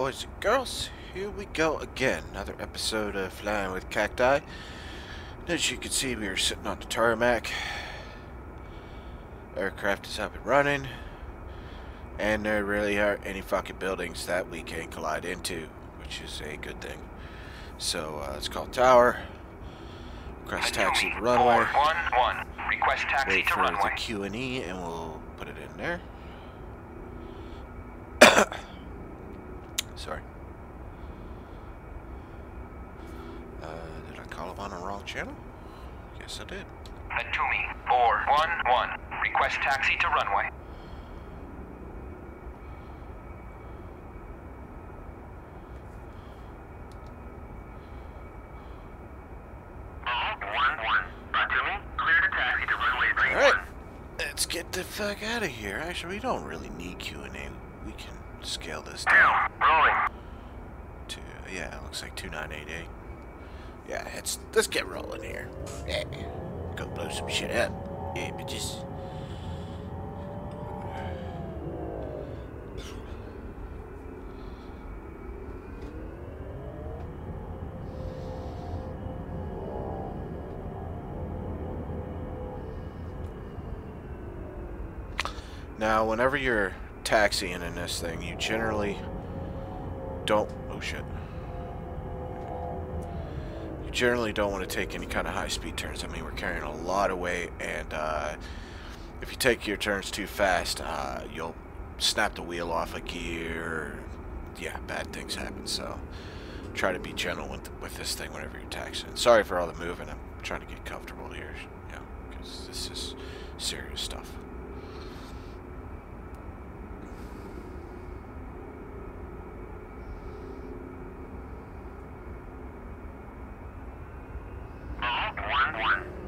boys and girls, here we go again. Another episode of Flyin wif Cacti. As you can see, we are sitting on the tarmac. Aircraft is up and running. And there really aren't any fucking buildings that we can collide into, which is a good thing. So, let's call tower. Request taxi to runway. 411. Request taxi Wait to for runway. the Q&E and we'll put it in there. Sorry. Did I call upon a wrong channel? Yes, I did. Atumi 411. Request taxi to runway. Alright, let's get the fuck out of here. Actually, we don't really need Q&A. We can scale this down. Rolling. To, yeah, it looks like 2988. Yeah, let's get rolling here. Yeah, go blow some shit up. Yeah, bitches. Now, whenever you're taxiing in this thing, you generally don't... Oh, shit. You generally don't want to take any kind of high-speed turns. I mean, we're carrying a lot of weight, and if you take your turns too fast, you'll snap the wheel off a gear. Yeah, bad things happen, so try to be gentle with this thing whenever you're taxiing. Sorry for all the moving. I'm trying to get comfortable here, you know, because this is serious stuff.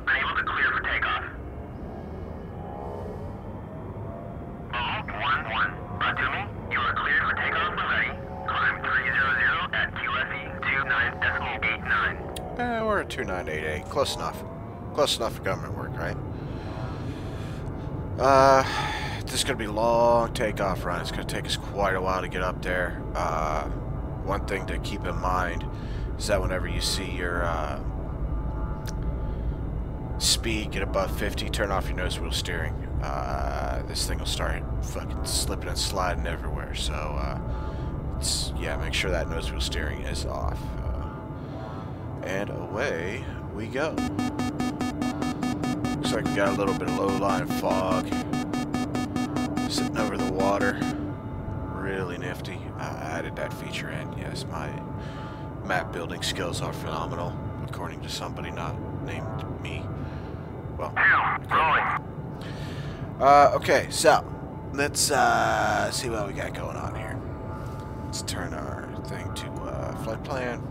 Unable to clear for takeoff. 11. Atumi, you are cleared for takeoff when ready. Climb 300 at QFE 29.89. We're at 2988. Close enough. Close enough for government work, right? This is going to be a long takeoff run. It's going to take us quite a while to get up there. One thing to keep in mind is that whenever you see your speed get above 50, turn off your nose wheel steering. This thing will start fucking slipping and sliding everywhere. So, yeah, make sure that nose wheel steering is off. And away we go. Looks like we got a little bit of low-lying fog sitting over the water. Really nifty. I added that feature in. Yes, my map building skills are phenomenal, according to somebody not named me. Well, okay, so let's see what we got going on here. Let's turn our thing to flight plan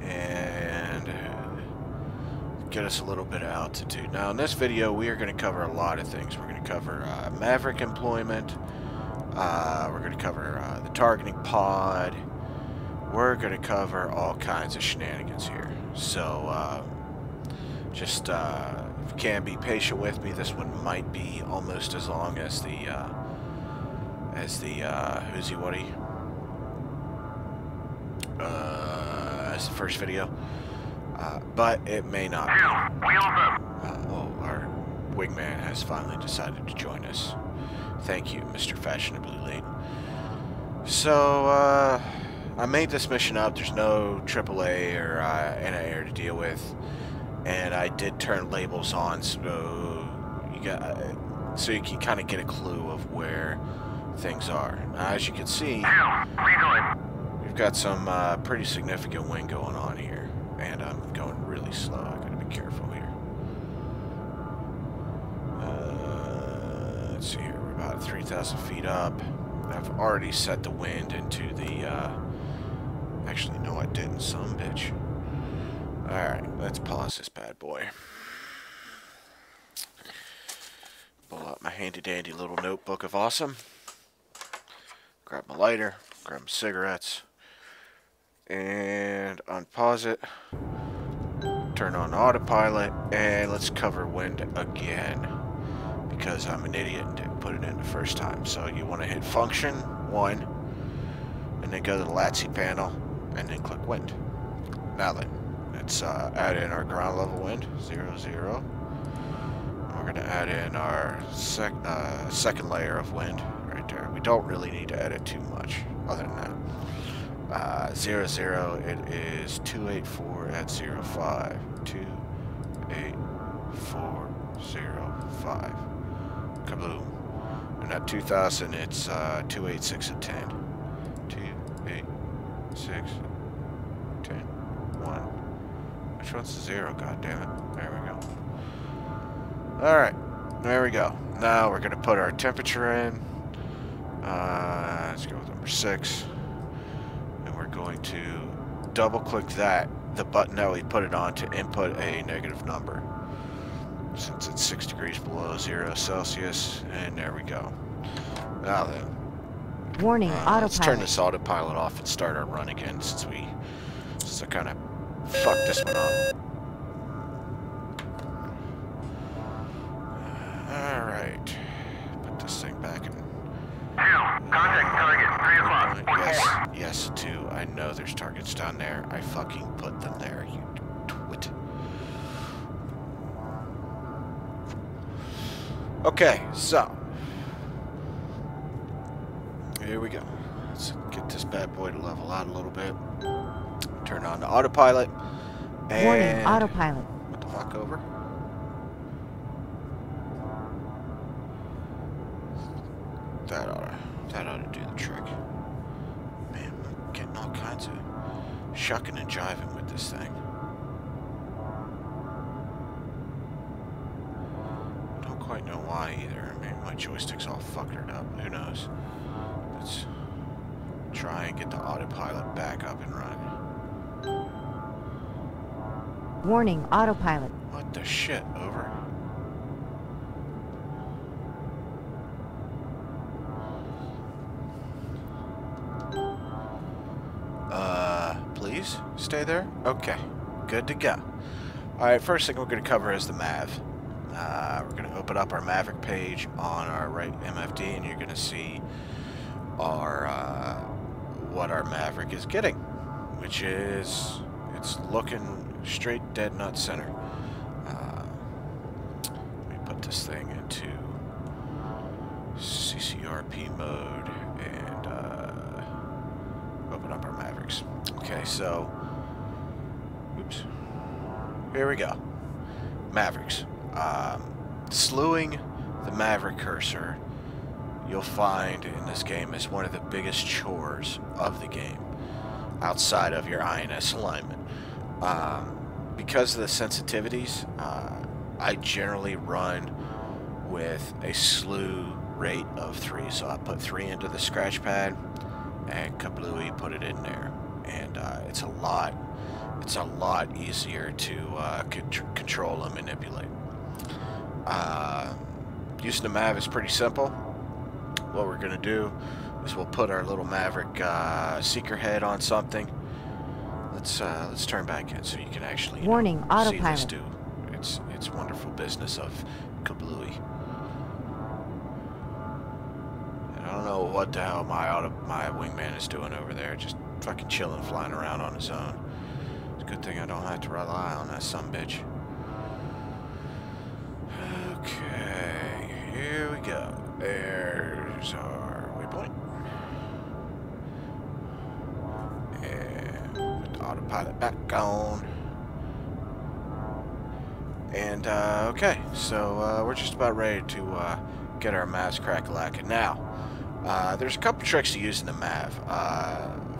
and get us a little bit of altitude. Now, in this video, we are going to cover a lot of things. We're going to cover Maverick employment. We're going to cover the targeting pod. We're going to cover all kinds of shenanigans here. So, just, if you can be patient with me, this one might be almost as long as the who's he, what he, as the first video, but it may not be. Oh, our wingman has finally decided to join us. Thank you, Mr. Fashionably Late. So, I made this mission up. There's no AAA or anti-air to deal with. And I did turn labels on, so you can kind of get a clue of where things are. Now, as you can see, we've got some pretty significant wind going on here, and I'm going really slow. I gotta be careful here. Let's see here. We're about 3,000 feet up. I've already set the wind into the. Actually, no, I didn't. Some bitch. Alright, let's pause this bad boy. Pull out my handy-dandy little notebook of awesome. Grab my lighter, grab my cigarettes, and unpause it. Turn on autopilot, and let's cover wind again. Because I'm an idiot and didn't put it in the first time. So you want to hit function 1, and then go to the LATSI panel, and then click wind. Now then, let's add in our ground level wind, 00. We're going to add in our second layer of wind right there. We don't really need to edit too much other than that. 00, it is 284 at 05. 28405. Kaboom. And at 2000, it's 286 at 10. 286 10 1. Which one's the 0? God damn it. There we go. Alright, there we go. Now we're going to put our temperature in. Let's go with number 6. And we're going to double click that, the button that we put it on, to input a negative number. Since it's 6 degrees below 0 Celsius. And there we go. Now then. Warning, autopilot. Let's turn this autopilot off and start our run again, since I kind of fucked this one up. Alright. Put this thing back in. 2. Contact target, 3 o'clock, point 4. Yes, 2. I know there's targets down there. I fucking put them there, you twit. Okay, so. Here we go. Let's get this bad boy to level out a little bit. Turn on the autopilot. And warning, autopilot. What the fuck over? That ought to do the trick. Man, I'm getting all kinds of shucking and jiving with this thing. Don't quite know why either. Maybe my joystick's all fuckered up. Who knows? Let's try and get the autopilot back up and running. Warning, autopilot. What the shit? Over. Please stay there. Okay, good to go. All right, first thing we're going to cover is the Mav. We're going to open up our Maverick page on our right MFD, and you're going to see our what our Maverick is getting, which is it's looking straight dead nut center. Let me put this thing into CCRP mode and open up our Mavericks. Okay, so oops, here we go. Mavericks. Slewing the Maverick cursor, you'll find in this game, is one of the biggest chores of the game, outside of your INS alignment. Because of the sensitivities, I generally run with a slew rate of 3. So I put 3 into the scratch pad, and kablooey, put it in there, and it's a lot easier to control and manipulate. Using the Mav is pretty simple. What we're going to do is we'll put our little Maverick seeker head on something. Let's turn back in so you can actually warning, autopilot. see this do its wonderful business of kablooey. And I don't know what the hell my wingman is doing over there, just fucking chilling, flying around on his own. It's a good thing I don't have to rely on that sumbitch. Okay, here we go. There's our waypoint. And put the autopilot back on. And, okay, so we're just about ready to get our Mavs crack-a-lackin'. Now, there's a couple tricks to using the Mav.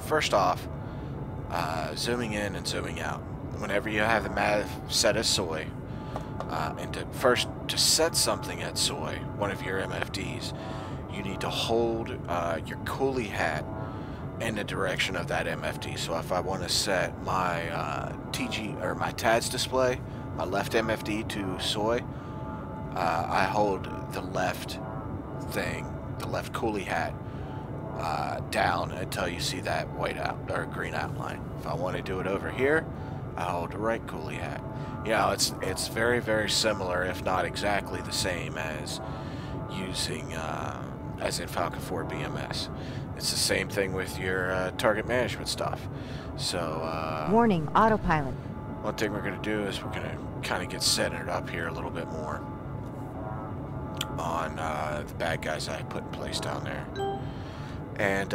First off, zooming in and zooming out. Whenever you have the Mav set as soy, and to set something at soy, one of your MFDs, you need to hold your coolie hat in the direction of that MFD. So if I want to set my TG or my TADS display, my left MFD to soy, I hold the left thing, the left coolie hat, down until you see that white out or green outline. If I want to do it over here, I hold the right coolie hat. You know, it's very, very similar, if not exactly the same as using as in Falcon 4 BMS. It's the same thing with your target management stuff. So, Warning, autopilot. one thing we're going to do is we're going to kind of get centered up here a little bit more on the bad guys I put in place down there. And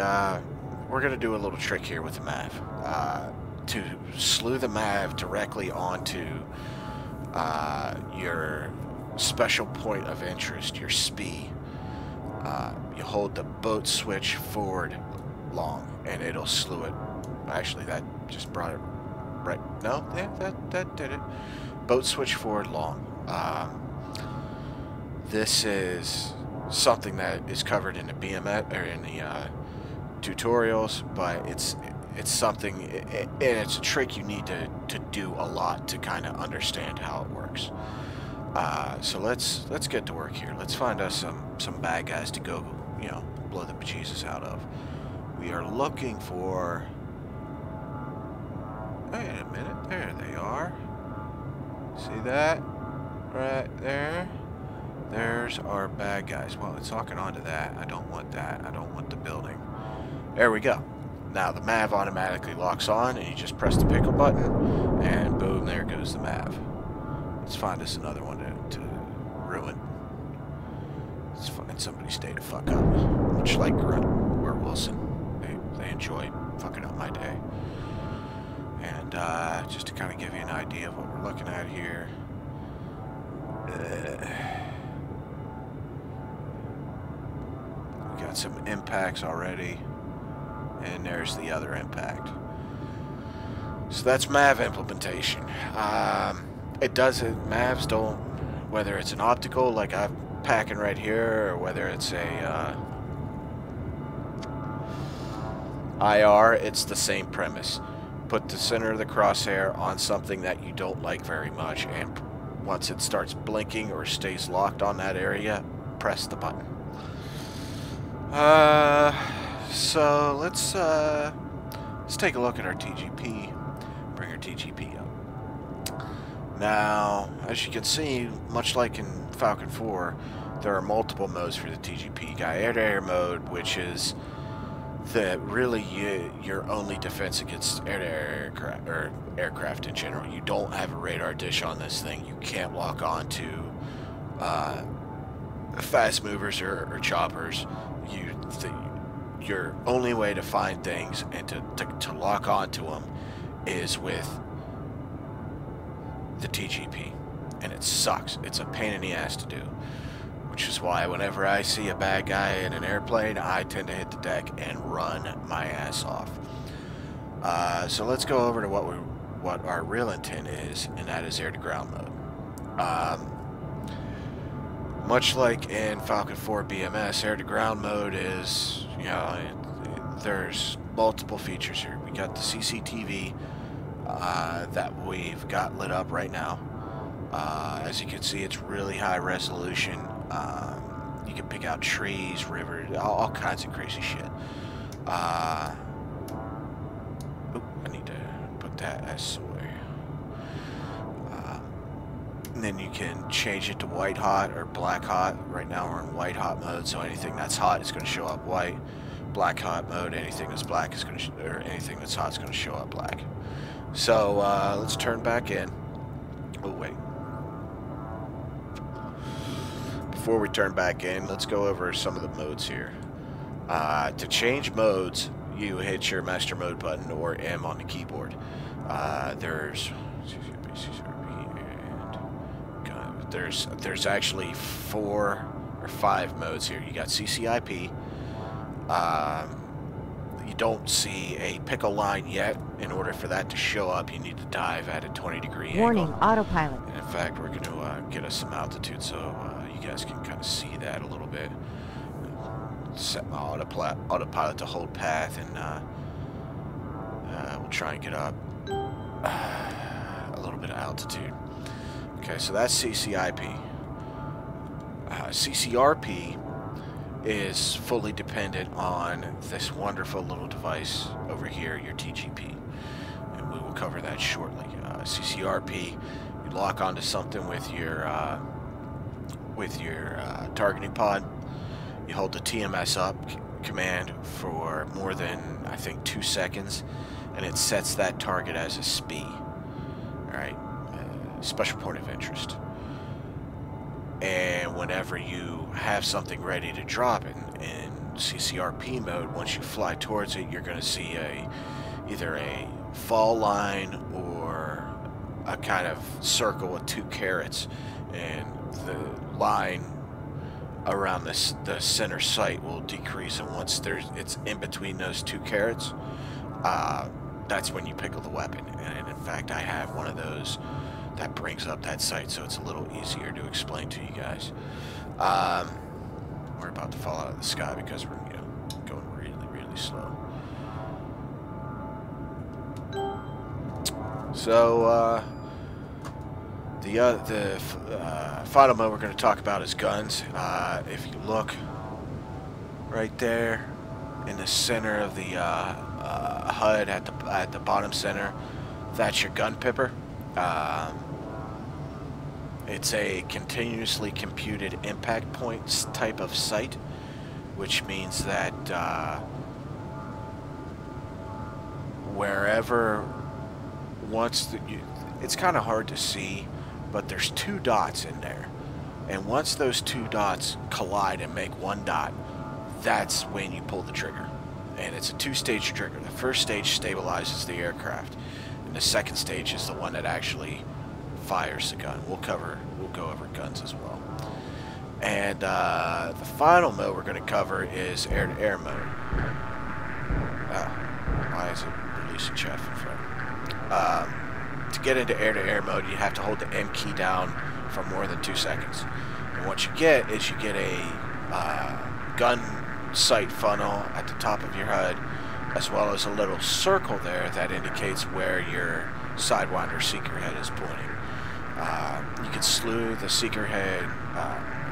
we're going to do a little trick here with the Mav. To slew the Mav directly onto your special point of interest, your SPI, you hold the boat switch forward long and it'll slew it. Actually, that just brought it right. No, yeah, that did it. Boat switch forward long. This is something that is covered in the BMS or in the tutorials, but it's something, and it's a trick you need to do a lot to kind of understand how it works. So let's get to work here. Let's find us some bad guys to go, you know, blow the bejesus out of. We are looking for. Wait a minute, there they are. See that? Right there. There's our bad guys. Well, it's locking onto that. I don't want that. I don't want the building. There we go. Now the Mav automatically locks on, and you just press the pickle button, and boom, there goes the Mav. Let's find us another one to ruin. Let's find somebody stay the fuck up. Much like Grunt or Wilson. They enjoy fucking up my day. And just to kind of give you an idea of what we're looking at here. We got some impacts already. And there's the other impact. So that's Mav implementation. It doesn't, Mavs don't, whether it's an optical like I'm packing right here, or whether it's a IR, it's the same premise. Put the center of the crosshair on something that you don't like very much, and once it starts blinking or stays locked on that area, press the button. So let's take a look at our TGP. Bring our TGP up. Now, as you can see, much like in Falcon 4, there are multiple modes for the TGP. You got air-to-air mode, which is really your only defense against air-to-air aircraft, or aircraft in general. You don't have a radar dish on this thing. You can't lock on to fast movers or choppers. Your only way to find things and to lock onto them is with the TGP, and it sucks. It's a pain in the ass to do, which is why whenever I see a bad guy in an airplane, I tend to hit the deck and run my ass off. So let's go over to what our real intent is, and that is air-to-ground mode. Much like in Falcon 4 BMS, air-to-ground mode is, you know, there's multiple features here. We got the CCTV that we've got lit up right now. As you can see, it's really high resolution. You can pick out trees, rivers, all kinds of crazy shit. Oop, I need to put that as soy. And then you can change it to white hot or black hot. Right now we're in white hot mode, so anything that's hot is going to show up white. Black hot mode, anything that's black is going to, or anything that's hot is going to show up black. So let's turn back in. Oh wait. Before we turn back in, let's go over some of the modes here. To change modes, you hit your master mode button or M on the keyboard. There's there's actually 4 or 5 modes here. You got CCIP. You don't see a pickle line yet. In order for that to show up, you need to dive at a 20-degree angle. Warning, autopilot. And in fact, we're going to get us some altitude so you guys can kind of see that a little bit. Set my autopilot to hold path, and we'll try and get up a little bit of altitude. Okay, so that's CCIP. CCRP is fully dependent on this wonderful little device over here, your TGP. And we will cover that shortly. CCRP, you lock onto something with your targeting pod, You hold the TMS up command for more than, I think, 2 seconds, and it sets that target as a SPI. Alright, special point of interest. And whenever you have something ready to drop in CCRP mode, once you fly towards it, you're going to see either a fall line or a kind of circle with 2 carats, and the line around the center sight will decrease, and once it's in between those 2 carats, that's when you pickle the weapon. And in fact, I have one of those that brings up that sight, so it's a little easier to explain to you guys. We're about to fall out of the sky because we're going really slow. So the final mode we're going to talk about is guns. If you look right there in the center of the HUD at the bottom center, that's your gun pipper. It's a continuously computed impact points type of sight, which means that wherever it's kind of hard to see, but there's 2 dots in there, and once those 2 dots collide and make 1 dot, that's when you pull the trigger. And it's a 2-stage trigger. The first stage stabilizes the aircraft, and the second stage is the one that actually fires the gun. We'll go over guns as well. And the final mode we're going to cover is air-to-air mode. Why is it releasing chat from front? To get into air-to-air mode, you have to hold the M key down for more than 2 seconds. And what you get is you get a gun sight funnel at the top of your HUD, as well as a little circle there that indicates where your Sidewinder seeker head is pointing. You can slew the seeker head.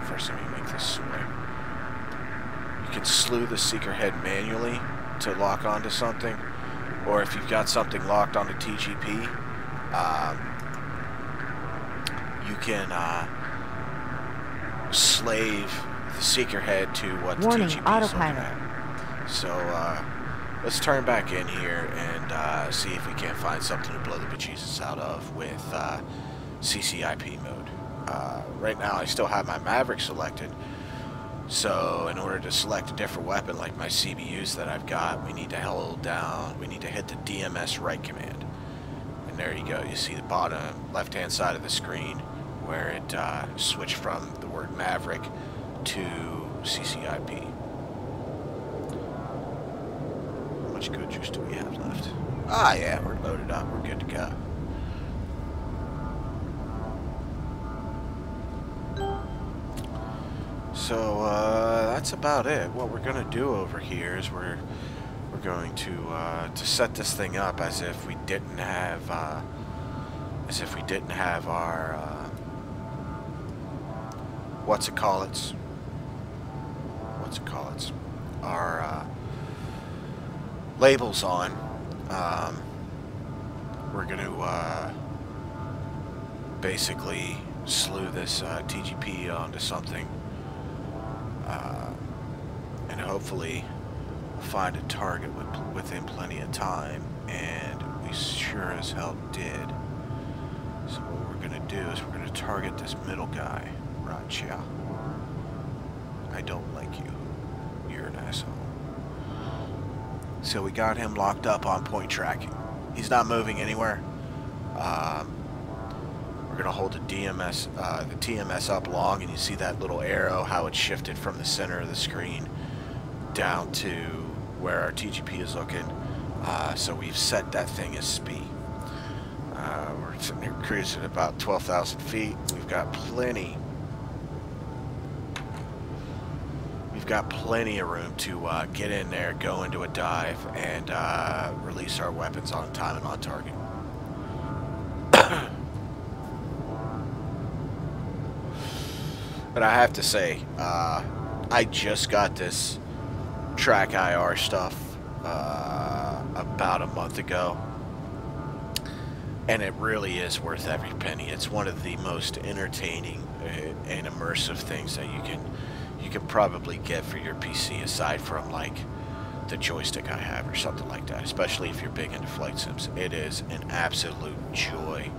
First, let me make this swing. You can slew the seeker head manually to lock onto something, or if you've got something locked onto TGP, you can slave the seeker head to what the TGP is looking at. So let's turn back in here and see if we can't find something to blow the bejesus out of with CCIP mode. Right now I still have my Maverick selected, so in order to select a different weapon like my CBUs that I've got, we need to hit the DMS right command. And there you go, you see the bottom left hand side of the screen where it switched from the word Maverick to CCIP. How much good juice do we have left? Ah yeah, we're loaded up, we're good to go. So that's about it. What we're gonna do over here is we're going to set this thing up as if we didn't have our our labels on. We're gonna basically slew this TGP onto something. And hopefully we'll find a target within plenty of time, and we sure as hell did. So what we're going to do is we're going to target this middle guy, Racha. I don't like you. You're an asshole. So we got him locked up on point tracking. He's not moving anywhere. We're going to hold the TMS up long, and you see that little arrow, how it shifted from the center of the screen down to where our TGP is looking. So we've set that thing as SPI. We're sitting here cruising at about 12,000 feet. We've got plenty of room to get in there, go into a dive, and release our weapons on time and on target. But I have to say, I just got this track IR stuff about a month ago, and it really is worth every penny. It's one of the most entertaining and immersive things that you you can probably get for your PC, aside from like the joystick I have or something like that, especially if you're big into flight sims. It is an absolute joy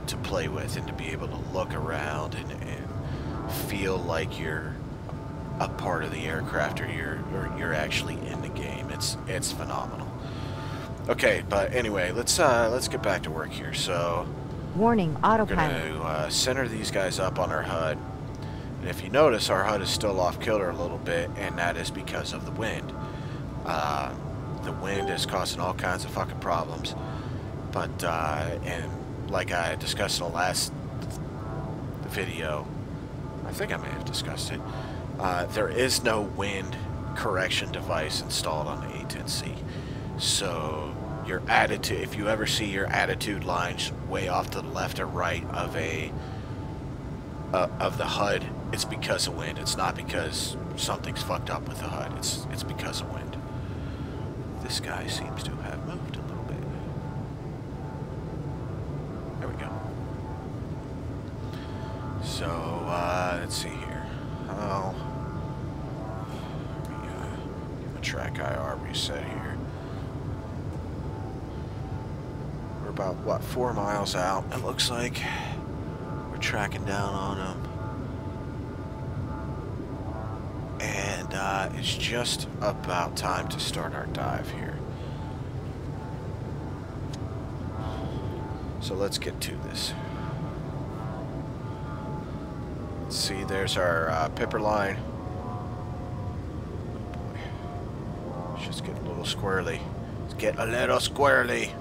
to play with and to be able to look around and feel like you're a part of the aircraft, or you're actually in the game. It's phenomenal. Okay, but anyway, let's get back to work here. So Warning, we're autopilot. gonna center these guys up on our HUD, and if you notice, our HUD is still off kilter a little bit, and that is because of the wind. The wind is causing all kinds of fucking problems, but and like I discussed in the last video, I think I may have discussed it, there is no wind correction device installed on the A10C. So your attitude, if you ever see your attitude lines way off to the left or right of the HUD, it's because of wind. It's not because something's fucked up with the HUD. It's because of wind. This guy seems to have moved a little bit. There we go. So let's see here. Oh, let me give a track IR reset here. We're about, what, 4 miles out, it looks like. We're tracking down on them. And it's just about time to start our dive here. So let's get to this. Let's see, there's our pipper line. Oh boy. It's just getting a little squirrely. It's getting a little squirrely.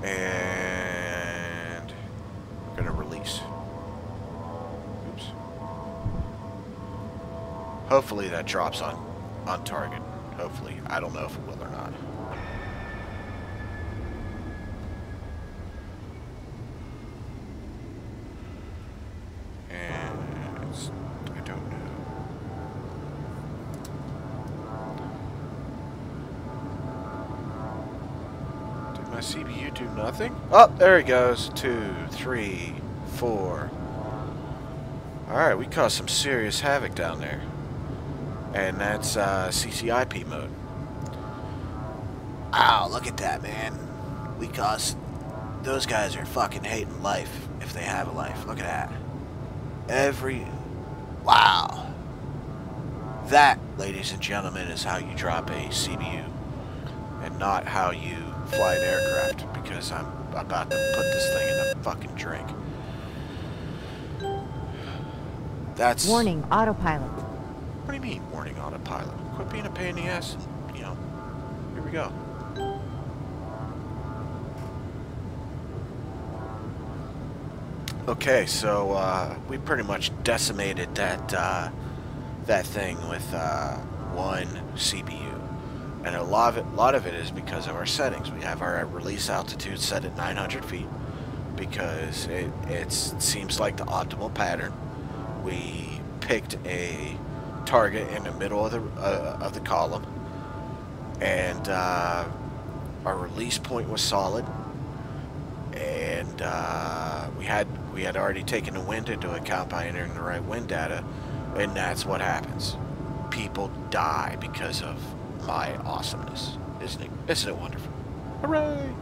And we're gonna release. Oops. Hopefully that drops on target. Hopefully. I don't know if it will or not. And I don't know. Did my CPU do nothing? Oh, there he goes. 2, 3, 4. Alright, we caused some serious havoc down there. And that's CCRP mode. Ow, look at that, man. We caused... Those guys are fucking hating life, if they have a life. Look at that. Wow. That, ladies and gentlemen, is how you drop a CBU. And not how you fly an aircraft, because I'm about to put this thing in a fucking drink. That's... Warning, autopilot. What do you mean, warning autopilot? Quit being a pain in the ass and, you know, here we go. Okay, so, we pretty much decimated that thing with, one CPU. And a lot of it is because of our settings. We have our release altitude set at 900 feet, because it seems like the optimal pattern. We picked a target in the middle of the column, and our release point was solid, and we had already taken the wind into account by entering the right wind data, and that's what happens. People die because of my awesomeness. Isn't it wonderful? Hooray!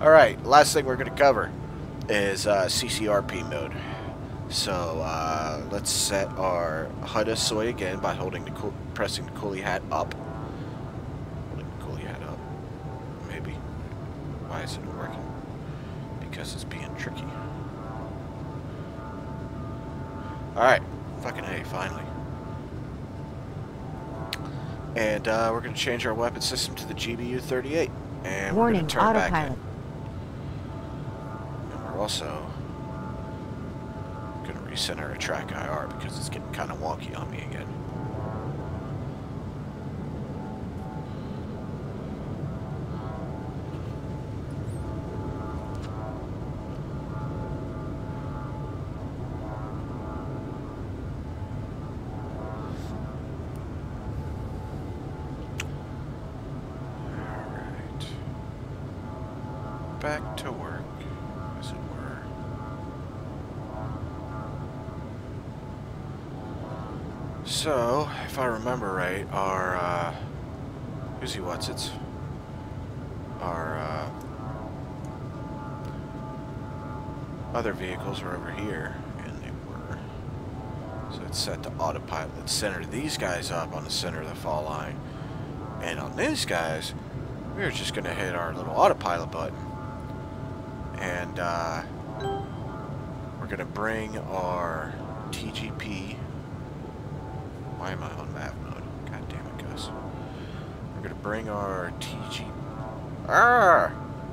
Alright, last thing we're going to cover is CCRP mode. So let's set our HUD soy again by pressing the coolie hat up. Holding the coolie hat up. Maybe. Why isn't it working? Because it's being tricky. Alright. Fucking A, finally. And we're going to change our weapon system to the GBU-38. And we're going to turn back in. And we're also going to recenter a track IR because it's getting kind of wonky on me again. Alright. Back to work, as it were. So, if I remember right, our, who's he, what's it's? Our, other vehicles are over here, and they were. So it's set to autopilot. Let's center these guys up on the center of the fall line. And on these guys, we're just going to hit our little autopilot button. And, we're going to bring our TGP. Why am I on map mode? God damn it, Gus. We're going to bring our TG.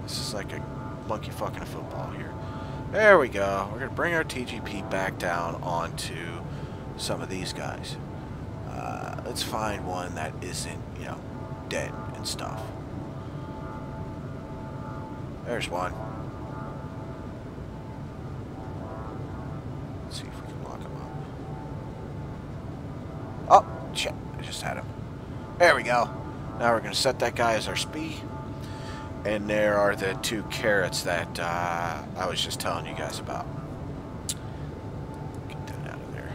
This is like a monkey fucking a football here. There we go. We're going to bring our TGP back down onto some of these guys. Let's find one that isn't, you know, dead and stuff. There's one. Let's see if we can lock him up. Oh, shit. I just had him. There we go. Now we're going to set that guy as our SPI. And there are the 2 carrots that I was just telling you guys about. Get that out of there.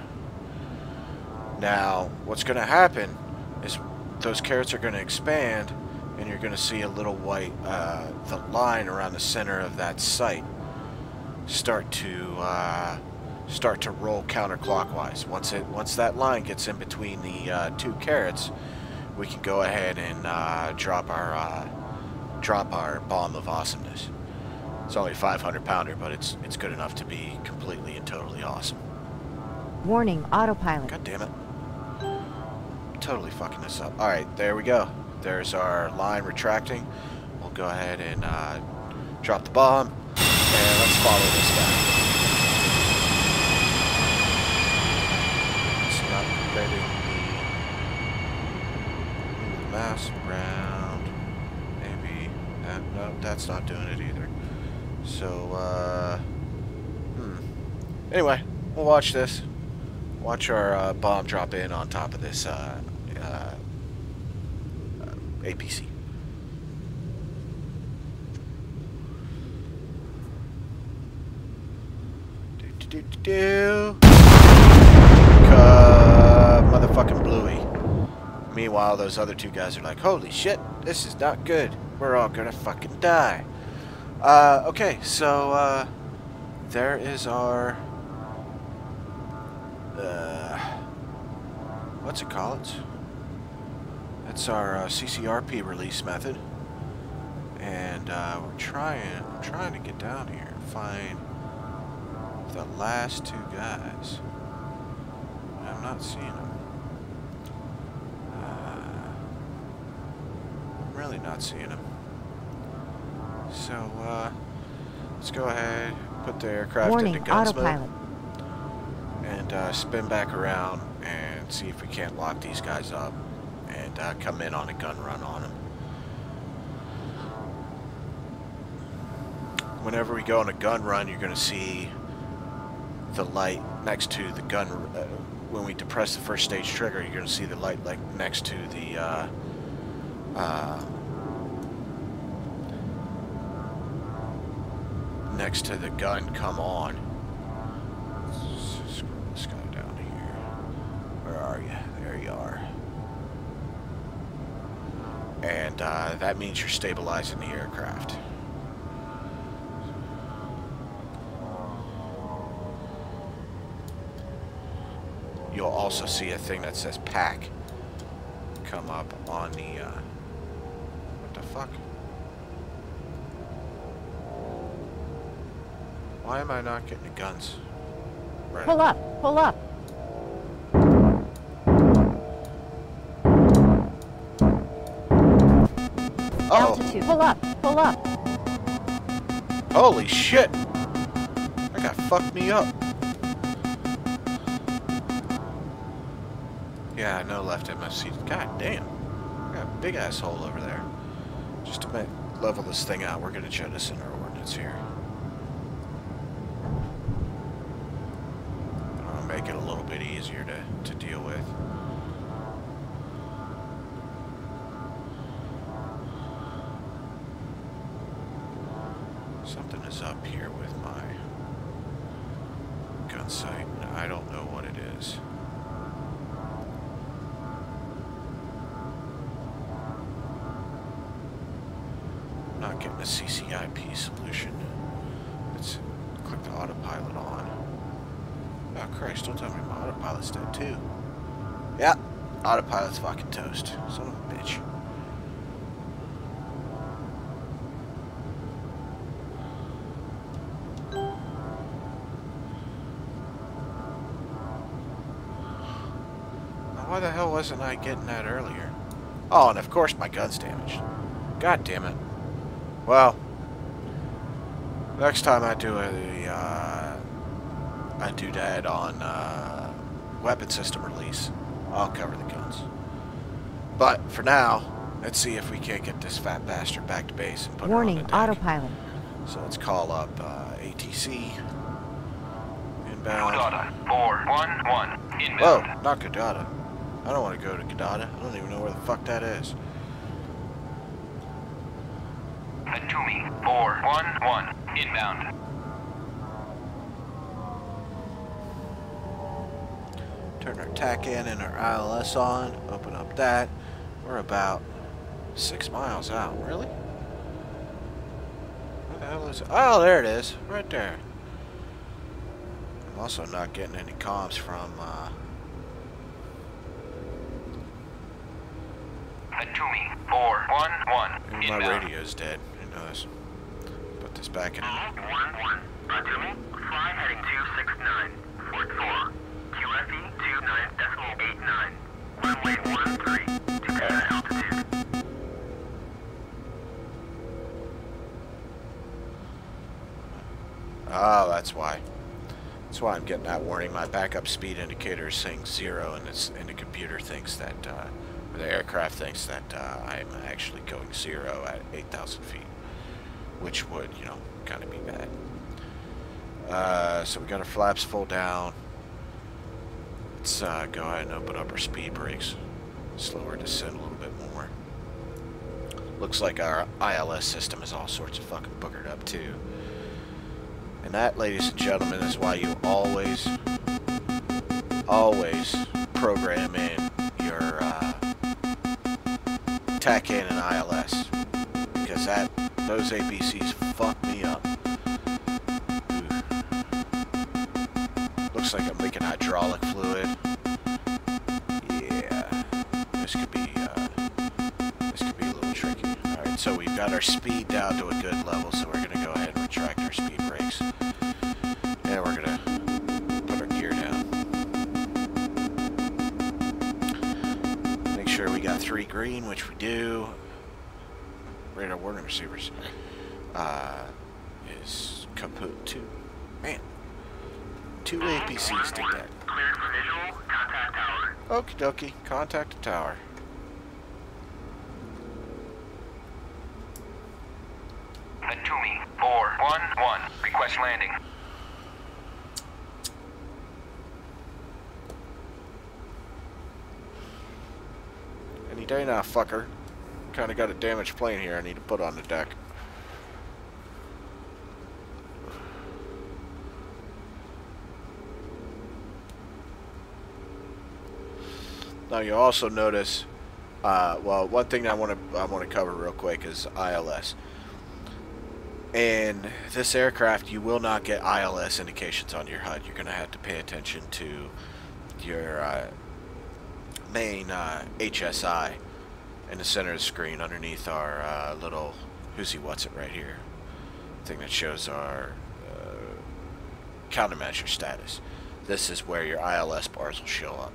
Now, what's going to happen is those carrots are going to expand, and you're going to see a little white, the line around the center of that sight start to roll counterclockwise. Once that line gets in between the 2 carrots, we can go ahead and drop our bomb of awesomeness. It's only a 500-pounder, but it's good enough to be completely and totally awesome. Warning, autopilot. God damn it. Totally fucking this up. Alright, there we go. There's our line retracting. We'll go ahead and drop the bomb. And let's follow this guy. It's not letting me move the mouse around. Maybe that, no, that's not doing it either. So, anyway, we'll watch this. Watch our bomb drop in on top of this APC. Motherfucking Bluey. Meanwhile, those other 2 guys are like, holy shit, this is not good. We're all gonna fucking die. Okay, so, there is our, what's it called? That's our CCRP release method. And, I'm trying to get down here and find the last 2 guys. I'm not seeing them. I'm really not seeing them. So, let's go ahead, put the aircraft Warning, into guns autopilot. mode, and spin back around and see if we can't lock these guys up and come in on a gun run on them. Whenever we go on a gun run, you're going to see the light next to the gun. When we depress the first stage trigger, you're going to see the light like next to the gun come on. Let's scroll this guy down here. Where are you? There you are. And that means you're stabilizing the aircraft. You'll also see a thing that says pack come up on the, what the fuck? Why am I not getting the guns? Right. Pull up, pull up. Uh-oh. Altitude, pull up, pull up. Holy shit! That guy fucked me up. Yeah, no left MFC. God damn. I got a big ass hole over there. Just to level this thing out, we're gonna jettison our ordnance here. I'll make it a little bit easier to deal with. Something is up here with my gun sight, and I don't know what it is. getting a CCRP solution. Let's click the autopilot on. Oh Christ, don't tell me my autopilot's dead too. Yeah, autopilot's fucking toast. Son of a bitch. Now, why the hell wasn't I getting that earlier? Oh, and of course my gun's damaged. God damn it. Well, next time I do that on weapon system release, I'll cover the guns. But for now, let's see if we can't get this fat bastard back to base and put Warning, her on the deck. autopilot. So let's call up ATC. Inbound. Godada, 411, inbound. Whoa, not Godada. I don't want to go to Godada. I don't even know where the fuck that is. Atumi, 411, inbound. Turn our TAC in and our ILS on. Open up that. We're about 6 miles out. Really? Where the hell is it? Oh, there it is. Right there. I'm also not getting any comms from, Atumi, 411, my inbound. radio's dead. Who knows? Put this back in. 11, Atumi, fly heading 269, Fort 4, QFE 29.89, runway 13, to altitude. Oh, that's why. That's why I'm getting that warning. My backup speed indicator is saying 0, and the computer thinks that, or the aircraft thinks that I'm actually going 0 at 8,000 feet, which would, you know, kind of be bad. So we got our flaps full down. Let's go ahead and open up our speed brakes. Slow our descent a little bit more. Looks like our ILS system is all sorts of fucking boogered up too. And that, ladies and gentlemen, is why you always program in your TAC in and ILS, because those APCs fuck me up. Ooh. Looks like I'm leaking hydraulic fluid. Yeah, this could be a little tricky. All right, so we've got our speed down to a good level, so we're gonna go ahead and retract our speed brakes. And we're gonna put our gear down. Make sure we got 3 green, which we do. Radar warning receivers is kaput 2. Man, 2 APCs did that. Cleared for visual, contact tower. Okie dokie, contact the tower. Atumi, 411, request landing. Any day now, fucker. Kinda got a damaged plane here I need to put on the deck. Now you also notice, well, one thing I want to cover real quick is ILS. And this aircraft, you will not get ILS indications on your HUD. You're going to have to pay attention to your main HSI in the center of the screen underneath our little who's-he what's it right here thing that shows our countermeasure status. This is where your ILS bars will show up.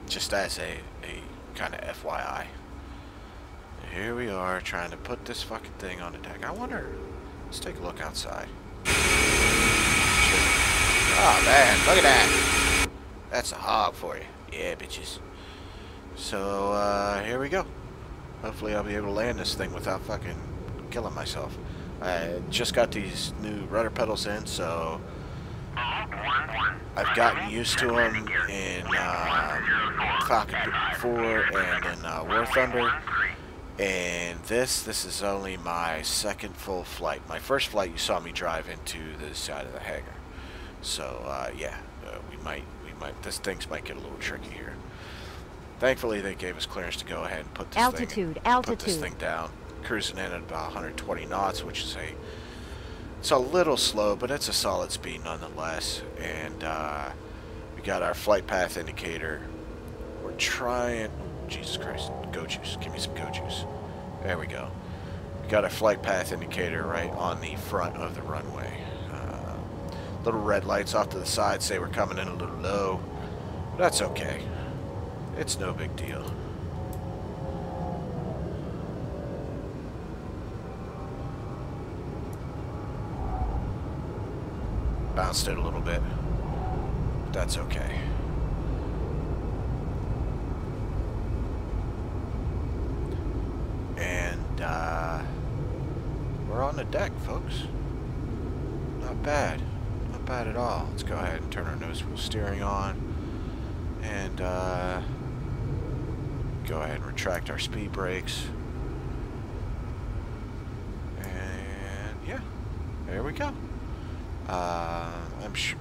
Just as a kind of FYI. Here we are trying to put this fucking thing on the deck. I wonder, let's take a look outside. Oh man, look at that. That's a hog for you. Yeah, bitches. So, here we go. Hopefully I'll be able to land this thing without fucking killing myself. I just got these new rudder pedals in, so I've gotten used to them in Falcon 4 and in War Thunder. And this is only my second full flight. My first flight you saw me drive into the side of the hangar. So yeah, we might this things might get a little tricky here. Thankfully they gave us clearance to go ahead and put this thing down, cruising in at about 120 knots, which is it's a little slow, but it's a solid speed nonetheless. And we got our flight path indicator. We're trying, oh, Jesus Christ, go juice, give me some go juice. There we go. We got our flight path indicator right on the front of the runway. Little red lights off to the side say we're coming in a little low. That's okay. It's no big deal. Bounced it a little bit. That's okay. And we're on the deck, folks. Not bad. Not bad at all. Let's go ahead and turn our nose wheel steering on. And go ahead and retract our speed brakes. And yeah, there we go. I'm sure.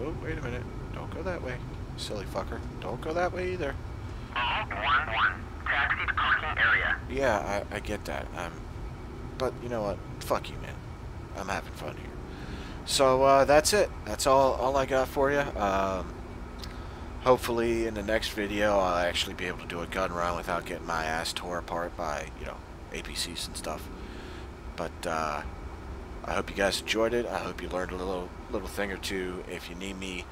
Oh, wait a minute. Don't go that way, silly fucker. Don't go that way either. 1-1. Taxi to parking area. Yeah, I get that. But you know what? Fuck you, man. I'm having fun here. So that's it. That's all I got for you. Hopefully in the next video I'll actually be able to do a gun run without getting my ass tore apart by, you know, APCs and stuff. But I hope you guys enjoyed it. I hope you learned a little thing or two. If you need me,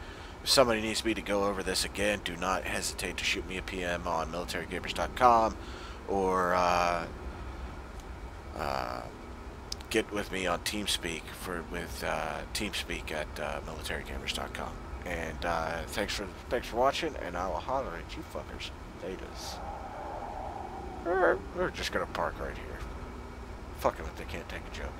if somebody needs me to go over this again, do not hesitate to shoot me a PM on MilitaryGamers.com or get with me on TeamSpeak with TeamSpeak at MilitaryGamers.com. And thanks for watching, and I will holler at you fuckers. Laters. We're just gonna park right here. Fucking if they can't take a joke.